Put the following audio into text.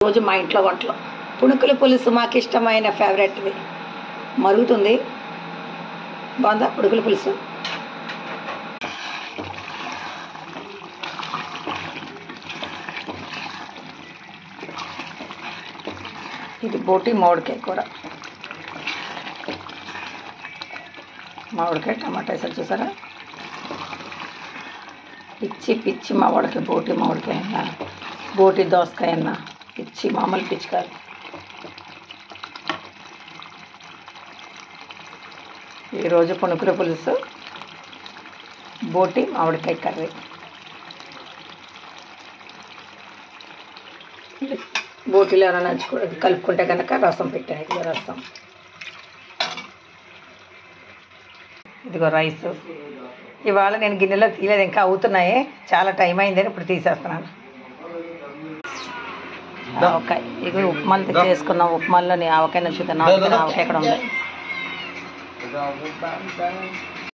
రోజు మా ఇంట్లో వంటలు పుణుకుల పులుసు మాకు ఇష్టమైన ఫేవరెట్ది మరుగుతుంది. బాగుందా పుణుకుల పులుసు? ఇది బోటి మామిడికాయ కూర. మామిడికాయ టమాటా వేసారు చూసారా? పిచ్చి పిచ్చి మామిడికాయ, బోటి మామిడికాయ అన్నా బోటి దోసకాయ అన్నా పిచ్చి మామూలు పిచ్చికాయలు. ఈరోజు పుణుకుల పులుసు, బోటి మామిడికాయ కర్రీ. బోటీలో ఏమైనా కలుపుకుంటే కనుక రసం పెట్టాను. ఇదిగో రసం, ఇదిగో రైస్. ఇవాళ నేను గిన్నెలో తీయలేదు, ఇంకా అవుతున్నాయి, చాలా టైం అయిందని ఇప్పుడు తీసేస్తున్నాను. ఆవకాయ, ఇది ఉప్మాలు చేసుకున్నాం. ఉప్మాల్లో ఆవకాయ నచ్చుతున్నాం. ఆవకాయ ఎక్కడ ఉంది?